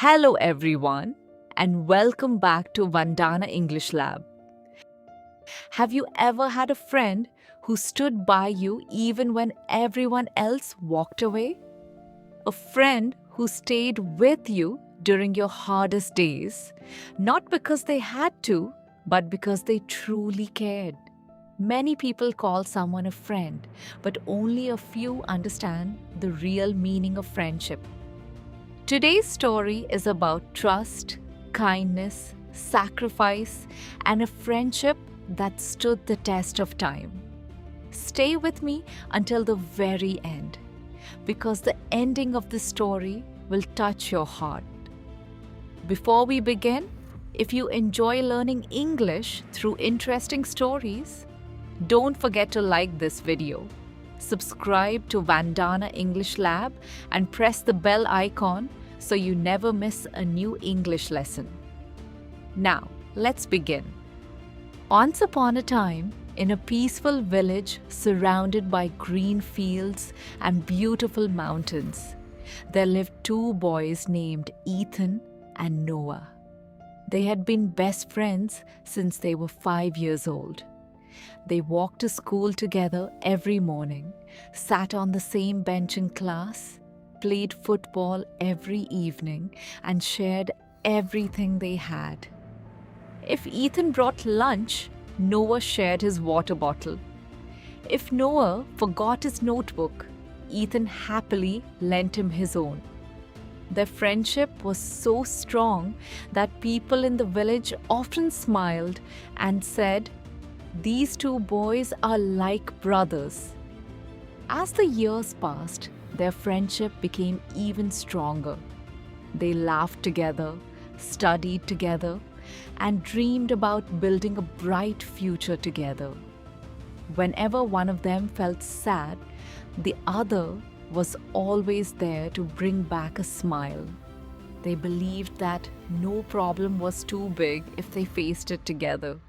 Hello, everyone, and welcome back to Vandana English Lab. Have you ever had a friend who stood by you even when everyone else walked away? A friend who stayed with you during your hardest days, not because they had to, but because they truly cared. Many people call someone a friend, but only a few understand the real meaning of friendship. Today's story is about trust, kindness, sacrifice, and a friendship that stood the test of time. Stay with me until the very end, because the ending of this story will touch your heart. Before we begin, if you enjoy learning English through interesting stories, don't forget to like this video, subscribe to Vandana English Lab, and press the bell icon so you never miss a new English lesson. Now, let's begin. Once upon a time, in a peaceful village surrounded by green fields and beautiful mountains, there lived two boys named Ethan and Noah. They had been best friends since they were 5 years old. They walked to school together every morning, sat on the same bench in class, played football every evening, and shared everything they had. If Ethan brought lunch, Noah shared his water bottle. If Noah forgot his notebook, Ethan happily lent him his own. Their friendship was so strong that people in the village often smiled and said, "These two boys are like brothers." As the years passed, their friendship became even stronger. They laughed together, studied together, and dreamed about building a bright future together. Whenever one of them felt sad, the other was always there to bring back a smile. They believed that no problem was too big if they faced it together.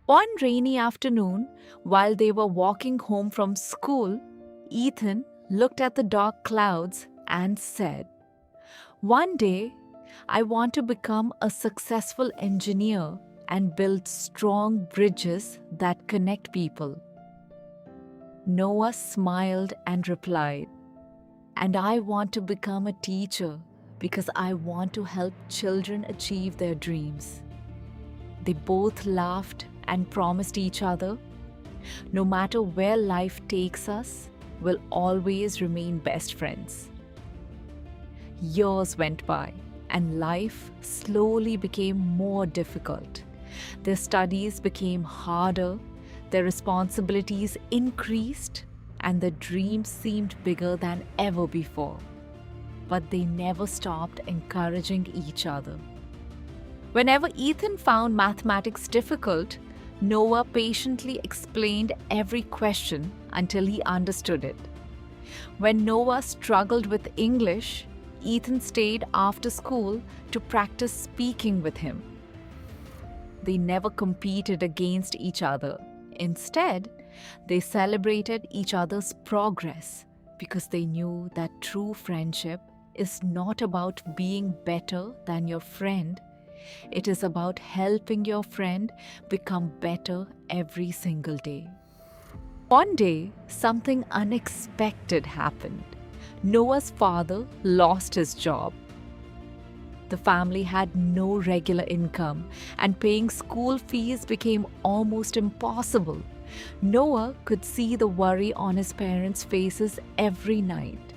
One rainy afternoon, while they were walking home from school, Ethan looked at the dark clouds and said, "One day, I want to become a successful engineer and build strong bridges that connect people." Noah smiled and replied, "And I want to become a teacher because I want to help children achieve their dreams." They both laughed and promised each other, "No matter where life takes us, we'll always remain best friends." Years went by, and life slowly became more difficult. Their studies became harder, their responsibilities increased, and their dreams seemed bigger than ever before. But they never stopped encouraging each other. Whenever Ethan found mathematics difficult, Noah patiently explained every question until he understood it. When Noah struggled with English, Ethan stayed after school to practice speaking with him. They never competed against each other. Instead, they celebrated each other's progress because they knew that true friendship is not about being better than your friend. It is about helping your friend become better every single day. One day, something unexpected happened. Noah's father lost his job. The family had no regular income, and paying school fees became almost impossible. Noah could see the worry on his parents' faces every night.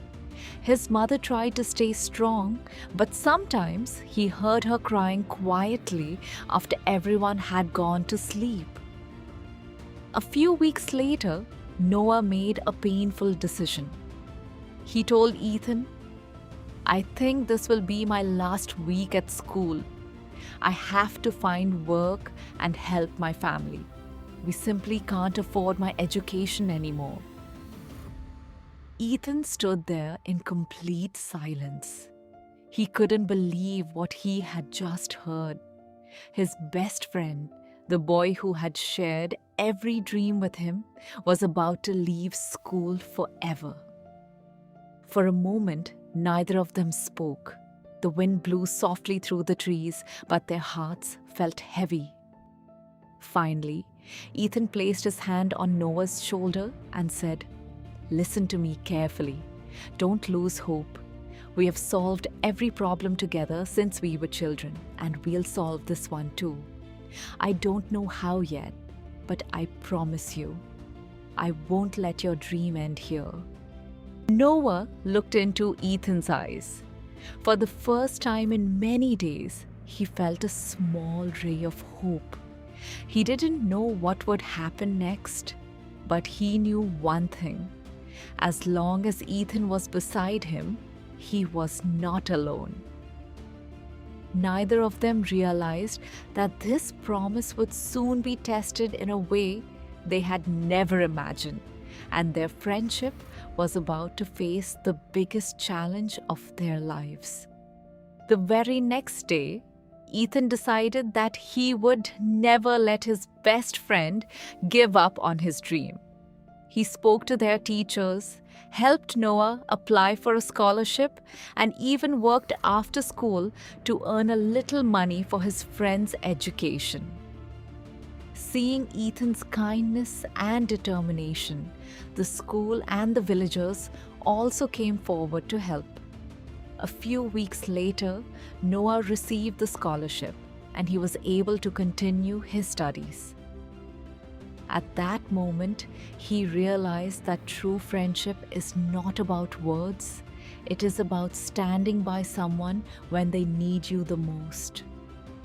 His mother tried to stay strong, but sometimes he heard her crying quietly after everyone had gone to sleep. A few weeks later, Noah made a painful decision. He told Ethan, "I think this will be my last week at school. I have to find work and help my family. We simply can't afford my education anymore." Ethan stood there in complete silence. He couldn't believe what he had just heard. His best friend, the boy who had shared every dream with him, was about to leave school forever. For a moment, neither of them spoke. The wind blew softly through the trees, but their hearts felt heavy. Finally, Ethan placed his hand on Noah's shoulder and said, "Listen to me carefully. Don't lose hope. We have solved every problem together since we were children, and we'll solve this one too. I don't know how yet, but I promise you, I won't let your dream end here." Noah looked into Ethan's eyes. For the first time in many days, he felt a small ray of hope. He didn't know what would happen next, but he knew one thing. As long as Ethan was beside him, he was not alone. Neither of them realized that this promise would soon be tested in a way they had never imagined, and their friendship was about to face the biggest challenge of their lives. The very next day, Ethan decided that he would never let his best friend give up on his dream. He spoke to their teachers, helped Noah apply for a scholarship, and even worked after school to earn a little money for his friend's education. Seeing Ethan's kindness and determination, the school and the villagers also came forward to help. A few weeks later, Noah received the scholarship and he was able to continue his studies. At that moment, he realized that true friendship is not about words. It is about standing by someone when they need you the most.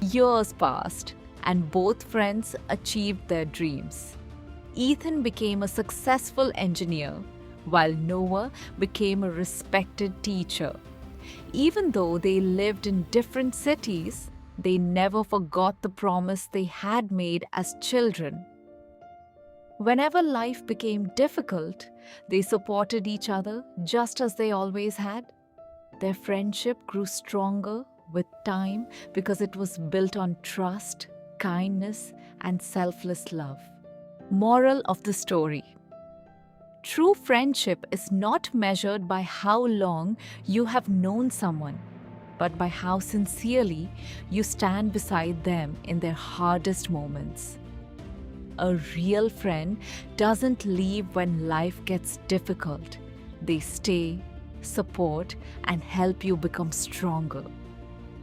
Years passed, and both friends achieved their dreams. Ethan became a successful engineer, while Noah became a respected teacher. Even though they lived in different cities, they never forgot the promise they had made as children. Whenever life became difficult, they supported each other just as they always had. Their friendship grew stronger with time because it was built on trust, kindness, and selfless love. Moral of the story: true friendship is not measured by how long you have known someone, but by how sincerely you stand beside them in their hardest moments. A real friend doesn't leave when life gets difficult. They stay, support, and help you become stronger.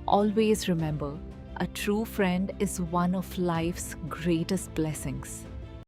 Always remember, a true friend is one of life's greatest blessings.